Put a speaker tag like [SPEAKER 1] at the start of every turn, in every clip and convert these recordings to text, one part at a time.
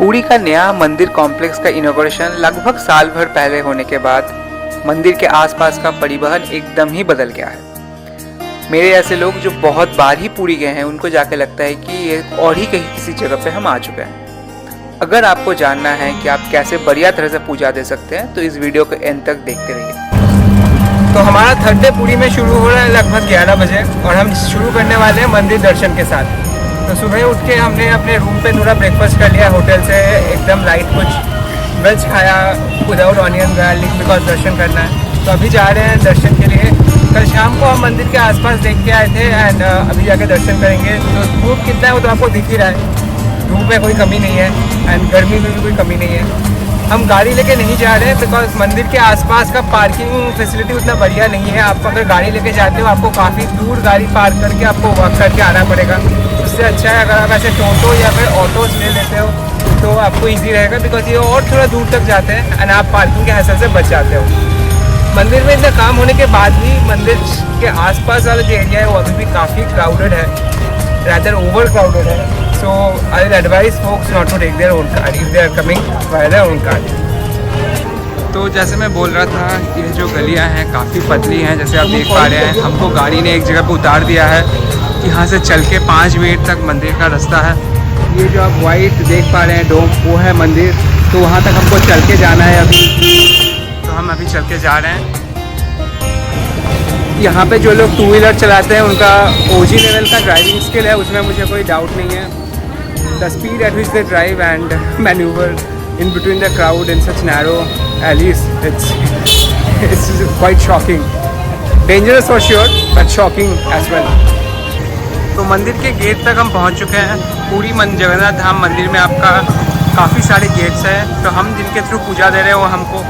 [SPEAKER 1] पुरी का नया मंदिर कॉम्प्लेक्स का इनॉग्रेशन लगभग साल भर पहले होने के बाद मंदिर के आसपास का परिवहन एकदम ही बदल गया है। मेरे ऐसे लोग जो बहुत बार ही पुरी गए हैं उनको जाके लगता है कि ये और ही कहीं किसी जगह पे हम आ चुके हैं। अगर आपको जानना है कि आप कैसे बढ़िया तरह से पूजा दे सकते हैं तो इस वीडियो को एंड तक देखते रहिए। तो हमारा थर्ड डे पुरी में शुरू हो रहा है लगभग 11 बजे और हम शुरू करने वाले हैं मंदिर दर्शन के साथ। तो सुबह उठ के हमने अपने रूम पे थोड़ा ब्रेकफास्ट कर लिया होटल से, एकदम लाइट कुछ वेज खाया विदाउट ऑनियन गार्लिक, बिकॉज दर्शन करना है। तो अभी जा रहे हैं दर्शन के लिए। कल शाम को हम मंदिर के आसपास देख के आए थे एंड अभी जाके दर्शन करेंगे। तो धूप कितना है वो तो आपको दिख ही रहा है, धूप में कोई कमी नहीं है एंड गर्मी में भी कोई कमी नहीं है। हम गाड़ी लेके नहीं जा रहे हैं बिकॉज मंदिर के आसपास का पार्किंग फैसिलिटी उतना बढ़िया नहीं है। आप अगर गाड़ी लेके जाते हो आपको काफ़ी दूर गाड़ी पार्क करके आपको वॉक करके आना पड़ेगा। उससे अच्छा है अगर आप ऐसे टोटो या फिर ऑटोज ले लेते हो तो आपको इजी रहेगा, बिकॉज ये और थोड़ा दूर तक जाते हैं एंड आप पार्किंग के हैसल से बच जाते हो। मंदिर में इतना काम होने के बाद भी मंदिर के आसपास वाला जो एरिया है वो अभी भी काफ़ी क्राउडेड है, rather over crowded है। So I will advise folks not to take their own car if they are coming by their own car। तो जैसे मैं बोल रहा था कि ये जो गलियां हैं काफ़ी पतली हैं, जैसे आप देख पा रहे हैं। हमको गाड़ी ने एक जगह पे उतार दिया है, यहाँ से चल के 5 मिनट तक मंदिर का रास्ता है। ये जो आप वाइट देख पा रहे हैं डोम, वो है मंदिर। तो वहाँ तक हमको चल के जाना है अभी। तो हम अभी चल के जा रहे हैं। यहाँ पे जो लोग 2 व्हीलर चलाते हैं उनका ओजी लेवल का ड्राइविंग स्किल है, उसमें मुझे कोई डाउट नहीं है। The speed at which they drive and manoeuvre in between the crowd in such narrow alleys, it's quite shocking, dangerous for sure but shocking as well. तो मंदिर के गेट तक हम पहुँच चुके हैं। पूरी जगन्नाथ धाम मंदिर में आपका काफ़ी सारे गेट्स हैं। तो हम जिनके थ्रू पूजा दे रहे हैं वो हमको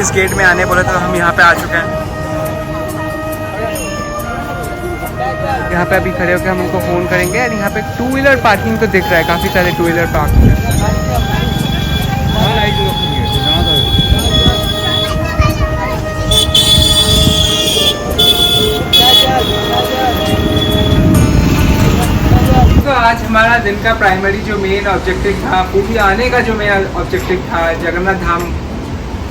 [SPEAKER 1] इस गेट में आने बोले, तो हम यहाँ पे आ चुके हैं। यहाँ पे अभी खड़े होकर हम उनको फ़ोन करेंगे एंड यहाँ पे 2 व्हीलर पार्किंग तो दिख रहा है, काफ़ी सारे 2 व्हीलर पार्क है। तो आज हमारा दिन का प्राइमरी जो मेन ऑब्जेक्टिव था, पूरी आने का जो मेन ऑब्जेक्टिव था जगन्नाथ धाम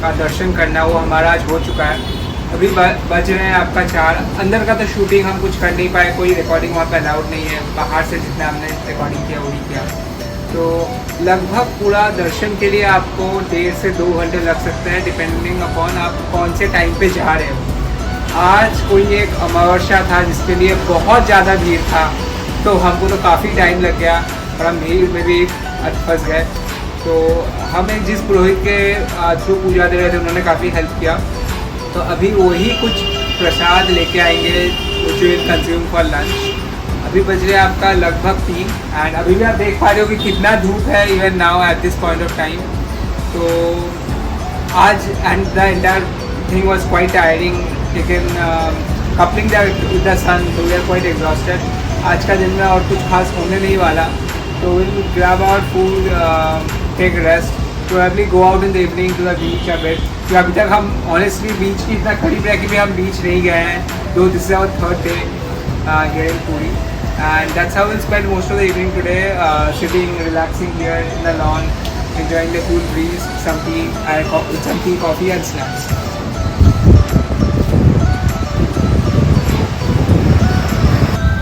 [SPEAKER 1] का दर्शन करना, वो हमारा आज हो चुका है। अभी बज रहे हैं आपका 4। अंदर का तो शूटिंग हम कुछ कर नहीं पाए, कोई रिकॉर्डिंग वहाँ पे अलाउड नहीं है। बाहर से जितना हमने रिकॉर्डिंग किया वही किया। तो लगभग पूरा दर्शन के लिए आपको 1.5 से 2 घंटे लग सकते हैं, डिपेंडिंग अपॉन आप कौन से टाइम पे जा रहे हो। आज कोई एक अमावस्या था जिसके लिए बहुत ज़्यादा भीड़ था, तो हमको तो काफ़ी टाइम लग गया और हम भीड़ में भी फंस गए। तो हमें जिस पुरोहित के थ्रू पूजा दे रहे थे उन्होंने काफ़ी हेल्प किया। तो अभी वही कुछ प्रसाद लेके आएंगे which will consume for lunch. अभी बज रहे आपका लगभग 3 एंड अभी भी आप देख पा रहे हो कि कितना धूप है even now at this point of time. तो आज and the entire thing was quite tiring, लेकिन कपलिंग विद द सन, तो वी आर क्वाइट एग्जॉस्टेड। आज का दिन में और कुछ खास होने नहीं वाला, तो will grab our food, take rest, probably go out in the evening to the beach a bit. तो अभी तक हम ऑनेस्टली बीच की इतना करीब रह के भी हम बीच नहीं गए हैं, though this is our 3rd day here in Puri and that's how will spend most of the evening today, sitting relaxing here in the lawn, enjoying the cool breeze, some tea, coffee and snacks।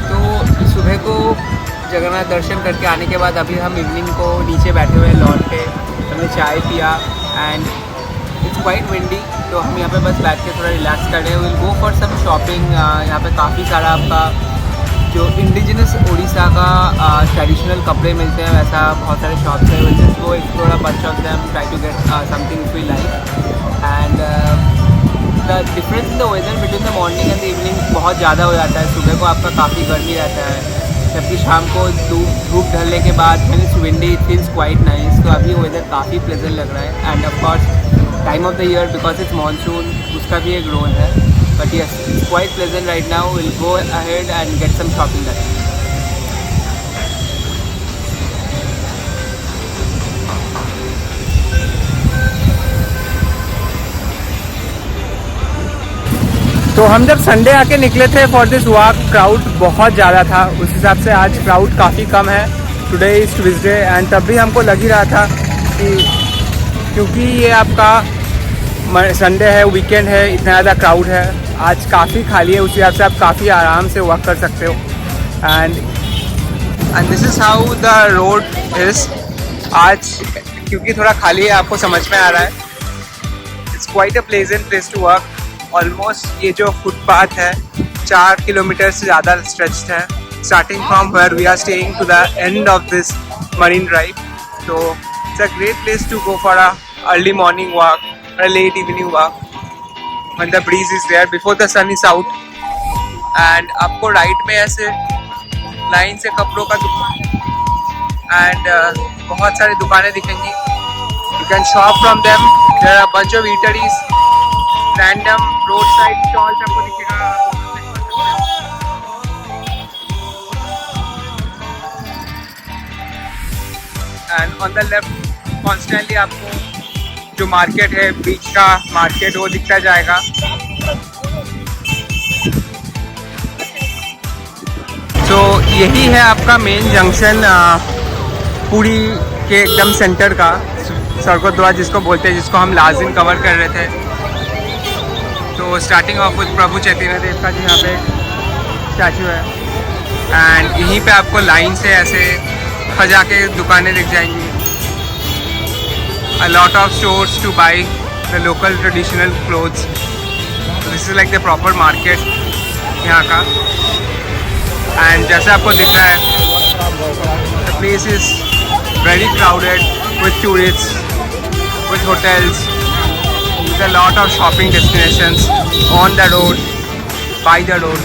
[SPEAKER 1] तो सुबह को जगन्नाथ दर्शन करके आने के बाद अभी हम evening को नीचे बैठे हुए लॉन पे, हमने चाय पिया एंड इट्स क्वाइट विंडी। तो हम यहाँ पे बस बैठ के थोड़ा रिलैक्स कर रहे हैं। Will go for some shopping. यहाँ पे काफ़ी सारा आपका जो इंडिजिनस उड़ीसा का ट्रेडिशनल कपड़े मिलते हैं वैसा बहुत सारे शॉप्स हैं। Will just go explore a bunch of them, try to get something we like and the difference in the weather between the morning and the evening बहुत ज़्यादा हो जाता है। सुबह को आपका काफ़ी गर्मी रहता है, जबकि शाम को धूप ढलने के बाद when it's windy it feels quite nice. तो अभी वेदर काफ़ी प्लेजेंट लग रहा है and of course time of the year because it's monsoon, उसका भी एक रोल है। But yes, it's quite pleasant right now. Will go ahead and get some shopping done. तो हम जब संडे आके निकले थे फॉर दिस वॉक, क्राउड बहुत ज़्यादा था। उस हिसाब से आज क्राउड काफ़ी कम है। टुडे इज़ ट्यूसडे एंड तब भी हमको लग ही रहा था क्योंकि ये आपका संडे है, वीकेंड है, इतना ज़्यादा क्राउड है। आज काफ़ी खाली है, उस हिसाब से आप काफ़ी आराम से वॉक कर सकते हो। And this is how the road is आज। क्योंकि थोड़ा खाली है, आपको समझ में आ रहा है। It's quite a pleasant place to work. Almost ये जो फुटपाथ है 4 किलोमीटर से ज़्यादा स्ट्रेच्ड है, starting from where we are staying to the end of this Marine Drive. तो it's a great place to go for a early morning walk or a late evening walk when the breeze is there before the sun is out. And आपको right में ऐसे line से कपड़ों का दुकान and बहुत सारी दुकानें दिखेंगी। You can shop from them. There are a bunch of eateries, random roadside stalls आपको दिखेगा। And on the left constantly आपको जो मार्केट है, बीच का मार्केट, वो दिखता जाएगा। तो यही है आपका मेन जंक्शन पुरी के एकदम सेंटर का स्वर्गद्वार जिसको बोलते हैं, जिसको हम लास्ट दिन कवर कर रहे थे। तो स्टार्टिंग ऑफ विद प्रभु चैतन्य देव का जो यहाँ पे स्टैचू है, एंड यहीं पे आपको लाइन से ऐसे खजा के दुकानें दिख जाएंगी। A lot of stores to buy the local traditional clothes. So this is like the proper market यहाँ का। And जैसा आपको दिख रहा है, the place is very crowded with tourists, with hotels, with a lot of shopping destinations on the road, by the road.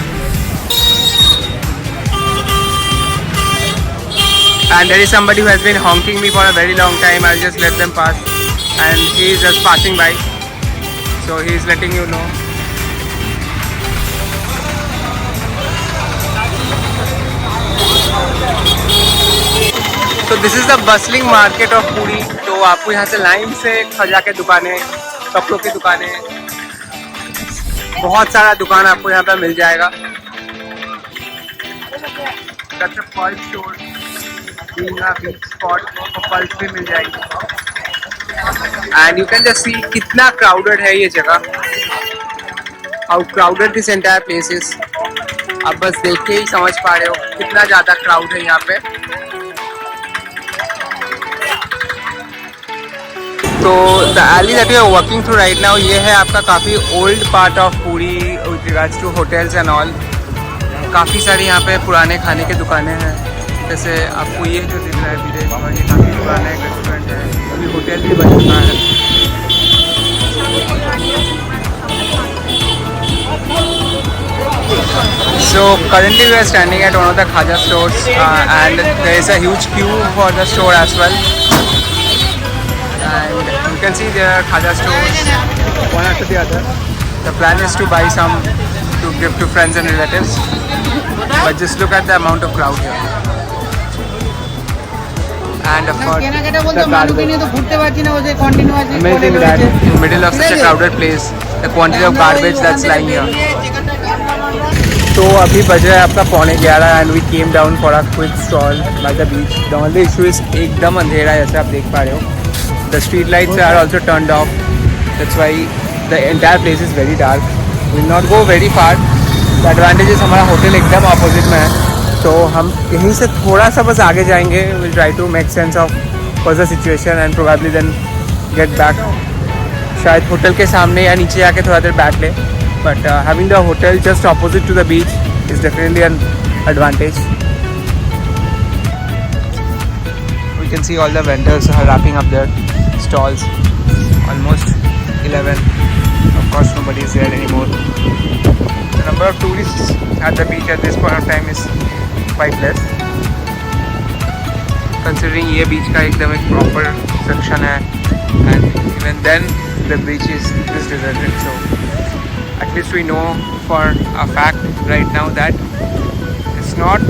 [SPEAKER 1] And there is somebody who has been honking me for a very long time. I'll just let them pass, and he is just passing by, so he is letting you know. So this is the bustling market of Puri. तो आपको यहाँ से line से खजा के दुकानें, कपड़ों की दुकानें, बहुत सारा दुकान आपको यहाँ पे मिल जाएगा। That's a pulse store. Beach spot को पल्स भी मिल जाएगी। And you can just see कितना क्राउडेड है ये जगह, how crowded this entire place is. आप बस देख के ही समझ पा रहे हो कितना ज़्यादा क्राउड है यहाँ पे। तो the alley that you are walking through right now, ये है आपका काफ़ी old part of Puri with regards to hotels and all. काफ़ी सारी यहाँ पे पुराने खाने की दुकानें हैं। जैसे आपको ये जो दिख रहा है विलेज, और ये काफ़ी पुराना एक रेस्टोरेंट है, अभी होटल भी बन चुका है। So currently we are standing at one of the Khaja stores and there is a huge queue for the store as well. And you can see there are Khaja stores one after the other. The plan is to buy some to give to friends and relatives, but just look at the amount of crowd here. And of course, the garbage. Amazing that in the middle of such a crowded place, the quantity of garbage that's lying here. तो अभी बज रहा है आपका 11:15 and we came down for a quick stroll by the beach. The only issue is एकदम अंधेरा है, जैसे आप देख पा रहे हो। The street lights are also turned off. That's why the entire place is very dark. We will not go very far. The advantage is हमारा होटल एकदम opposite में है, तो हम यहीं से थोड़ा सा बस आगे जाएंगे। Will try to make sense of what's the situation and probably then get back. शायद होटल के सामने या नीचे आके थोड़ा देर बैठ ले, but having the hotel just opposite to the beach is definitely an advantage. We can see all the vendors are wrapping up their stalls, almost 11. Of course nobody is there anymore. The number of tourists at the beach at this point of time is quite less, considering ये बीच का एकदम एक proper section है, and even then the beach is deserted. So at least we know for a fact right now that it's not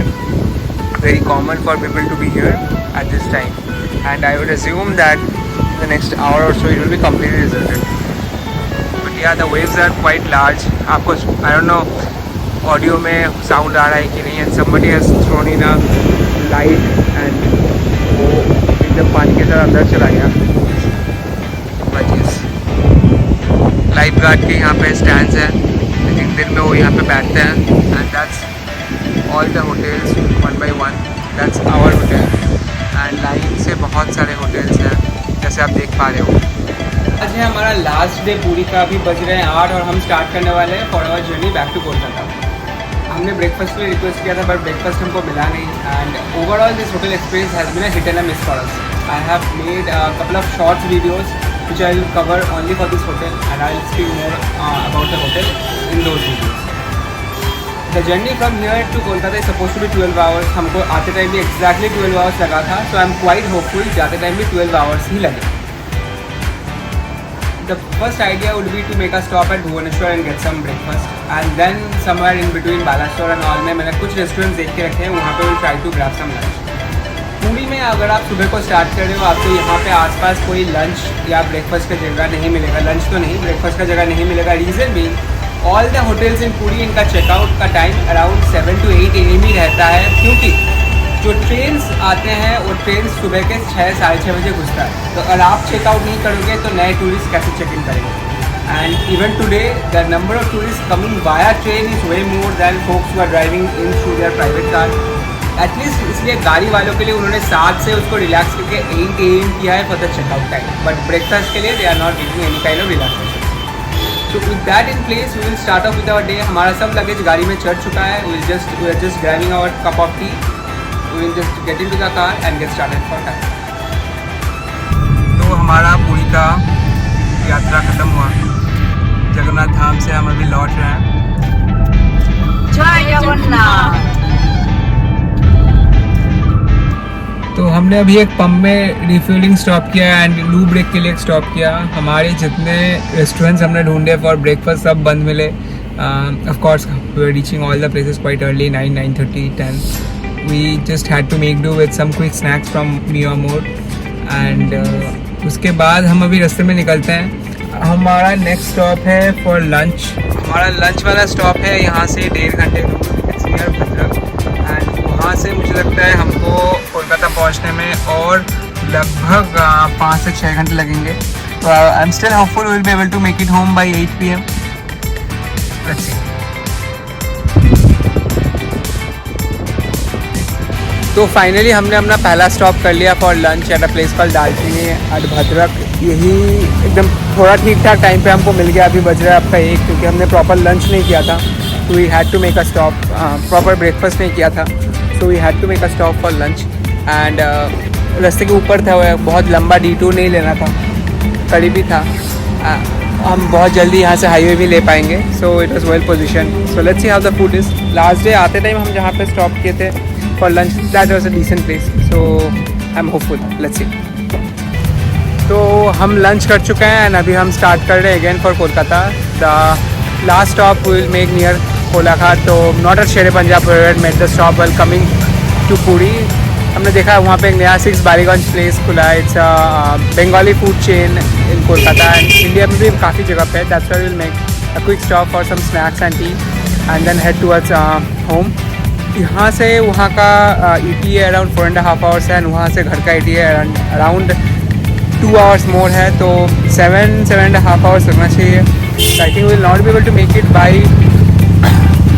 [SPEAKER 1] very common for people to be here at this time, and I would assume that the next hour or so it will be completely deserted. But yeah, the waves are quite large. आपको I don't know audio में sound आ रहा है कि नहीं, and somebody has thrown in a light and वो एकदम पानी के साथ अंदर चला गया। फ्लिपकार्ट के यहाँ पे स्टैंड्स हैं, आई थिंक दिन में वो यहाँ पे बैठते हैं। And that's all the hotels one by one, that's our hotel. And line से बहुत सारे होटल्स हैं जैसे आप देख पा रहे हो। आज है हमारा लास्ट डे पूरी का, अभी बज रहे हैं 8 और हम स्टार्ट करने वाले हैं for our journey back to Kolkata. हमने ब्रेकफास्ट के लिए रिक्वेस्ट किया था बट ब्रेकफास्ट हमको मिला नहीं। And overall this hotel experience has been a hit and a miss for us. I have made a couple of shorts videos which I will cover only for this hotel, and I will speak more about the hotel in those videos. The journey from here to Kolkata is supposed to be 12 hours. हमको आते time भी exactly 12 hours लगा था, so I am quite hopeful जाते time भी 12 hours ही लगे। The first idea would be to make a stop at Bhubaneswar and get some breakfast, and then somewhere in between Balashwar and all में मैंने कुछ restaurant देख के रखे हैं, वहाँ पे we'll try to grab some lunch। Puri में अगर आप सुबह को स्टार्ट कर रहे हो, आपको यहाँ पे आसपास कोई लंच या ब्रेकफास्ट का जगह नहीं मिलेगा। लंच तो नहीं, ब्रेकफास्ट का जगह नहीं मिलेगा। रीज़न भी ऑल द होटल्स इन पुरी, इनका चेकआउट का टाइम अराउंड 7 to 8 AM ही रहता है, क्योंकि जो ट्रेन्स आते हैं वो ट्रेन सुबह के 6 साढ़े 6 बजे घुसता है। तो अगर आप चेकआउट नहीं करोगे तो नए टूरिस्ट कैसे चेक इन करेंगे। And even today the number of tourist coming via train is way more than folks who are driving in through their private car. At least इसलिए गाड़ी वालों के लिए उन्होंने 7 से उसको रिलैक्स करके 8 AM किया है for the checkout time, but breakfast के लिए they are not giving any kind of relaxation. So with that in place we will start off with our day. हमारा सब लगेज गाड़ी में चढ़ चुका है। We are just grabbing our cup of tea, we will just get in to the car and get started for time. तो हमारा पुरी का यात्रा खत्म हुआ। जगन्नाथ धाम से हम अभी लौट रहे हैं।
[SPEAKER 2] जय जगन्नाथ।
[SPEAKER 1] तो हमने अभी एक पंप में रिफ्यूलिंग स्टॉप किया एंड लू ब्रेक के लिए एक स्टॉप किया। हमारे जितने रेस्टोरेंट्स हमने ढूंढे फॉर ब्रेकफास्ट सब बंद मिले। Of course we are reaching all the places quite early, 9:30, 10। We just had to make do with some quick snacks from Mia Mor. And उसके बाद हम अभी रास्ते में निकलते हैं। हमारा नेक्स्ट स्टॉप है फॉर लंच। हमारा लंच वाला स्टॉप है यहाँ से 1.5 घंटे दूर, इट्स नियर भद्रक। एंड वहाँ से मुझे लगता है हमको कोलकाता पहुँचने में और लगभग 5 से 6 घंटे लगेंगे। तो I am still hopeful will be able to make it home by 8 PM। Let's see. तो फाइनली हमने अपना पहला स्टॉप कर लिया for lunch at a place called Dalchini at Bhadrak. यही एकदम थोड़ा ठीक ठाक टाइम पे हमको मिल गया। अभी बज रहा है आपका 1, क्योंकि हमने प्रॉपर लंच नहीं किया था, तो we had to make a stop. Proper breakfast नहीं किया था, so we had to make a stop for lunch. And रास्ते के ऊपर था, वो बहुत लंबा डिटूर नहीं लेना था, करीबी था। हम बहुत जल्दी यहाँ से हाईवे भी ले पाएंगे, so it was well position. So let's see how the food is. Last day आते टाइम हम जहाँ पे स्टॉप किए थे for lunch, that was a decent place, so I am hopeful. Let's see. तो हम लंच कर चुके हैं एंड अभी हम स्टार्ट कर रहे हैं again for Kolkata. The last stop will make near Kolaghat. तो not at Shere Punjab made the stop well coming to Puri. हमने देखा वहाँ पे एक नया 6 बालीगंज प्लेस खुला है। It's Bengali food chain in Kolkata and India में भी काफ़ी जगह पे है। That's why will make a quick stop for some snacks and tea and then head towards home. यहाँ से वहाँ का ETA है अराउंड 4.5 hours है, एंड वहाँ से घर का ETA है अराउंड 2 hours मोर है। तो 7.5 hours लगना चाहिए। I think will not be able to make it by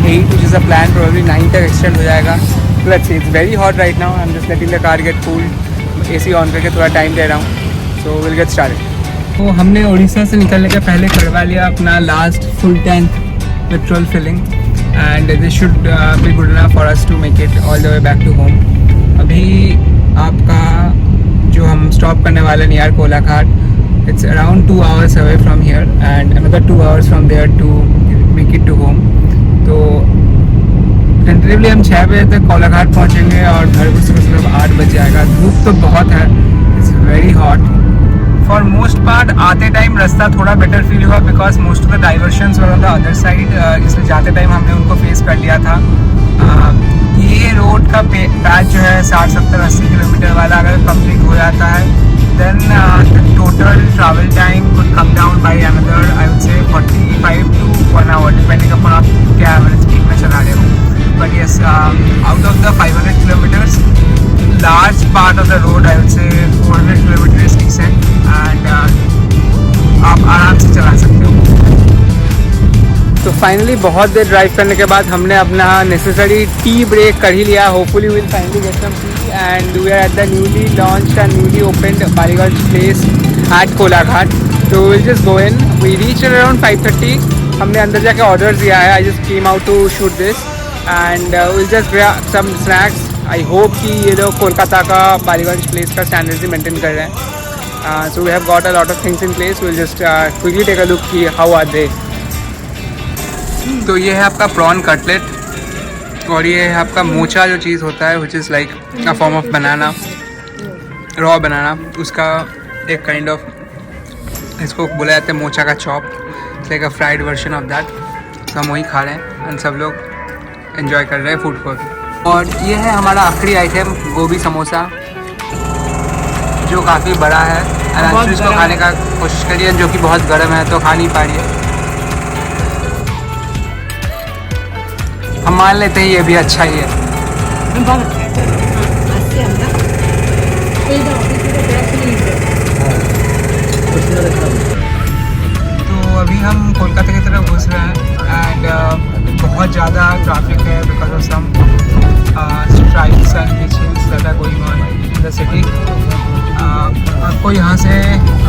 [SPEAKER 1] 8, which is a plan, probably 9 तक एक्सटेंड हो जाएगा। Let's see, it's very hot right now. I'm just letting the car get cooled. AC on करके थोड़ा time दे रहा हूँ। So we'll get started. तो हमने उड़ीसा से निकलने के पहले करवा लिया अपना last full tank petrol filling, and this should be good enough for us to make it all the way back to home. अभी आपका जो हम स्टॉप करने वाले near Kolaghat, it's around 2 hours away from here and another 2 hours from there to make it to home. तो tentatively हम 6 बजे तक कोलाघाट पहुंचेंगे और घर को सिर्फ 8 बज जाएगा। धूप तो बहुत है, it's very hot. For most part आते टाइम रास्ता थोड़ा बेटर फील हुआ because most of the diversions were on the other side, इसलिए जाते टाइम हमने उनको फेस कर लिया था। ये रोड का पैच जो है 60, 70, 80 किलोमीटर वाला अगर कंप्लीट हो जाता है then the total travel time could come down by another, I would say 45 to 1 hour depending upon आप क्या एवरेज स्पीड में चला रहे हो। But yes, out of the 500 kilometers, large part of the road I would say 400 kilometers is decent and आप आराम से चला सकते हो। तो फाइनली बहुत देर ड्राइव करने के बाद हमने अपना नेसेसरी टी ब्रेक कर ही लिया. Hopefully will finally get some tea and we are at the newly launched and newly opened Ballygunge Place at Kolaghat. तो will just go in. We reach around 5:30. हमने अंदर जाके ऑर्डर दिया है. I just came out to shoot this and will just grab some snacks. I hope कि ये लोग कोलकाता का बालीगंज प्लेस का स्टैंडर्ड ही मेंटेन कर रहे हैं. So we have got a lot of things in place. We'll just quickly take a look कि how are they. तो ये है आपका प्रॉन कटलेट और ये है आपका मोचा जो चीज़ होता है which is like a form of banana, raw banana. उसका एक kind of इसको बोला जाता है मोचा का chop. It's like a fried version of that. तो हम वही खा रहे हैं और सब लोग enjoy कर रहे हैं फूड को. और ये है हमारा आखिरी आइटम गोभी समोसा जो काफ़ी बड़ा है. और इसको खाने का कोशिश करिए जो कि बहुत गर्म है तो खा नहीं पा रही है. हम मान लेते हैं ये भी अच्छा ही है. तो अभी हम कोलकाता की तरफ घुस रहे हैं एंड बहुत ज़्यादा ट्रैफिक है because of some strikes and missions that are going on in the city. आपको यहाँ से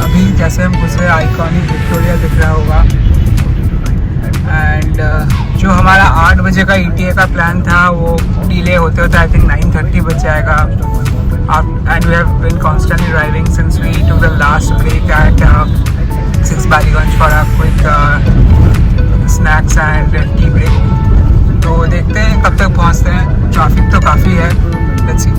[SPEAKER 1] अभी जैसे हम घुस रहे आइकॉनिक विक्टोरिया दिख रहा होगा एंड जो हमारा 8 बजे का ETA का प्लान था वो डिले होते होते आई थिंक 9:30 बज जाएगा. And we have been constantly driving since we to the last break at 6 Ballygunge for a quick snacks and tea break. तो देखते हैं कब तक पहुँचते हैं. ट्रैफिक तो काफ़ी है. Let's see.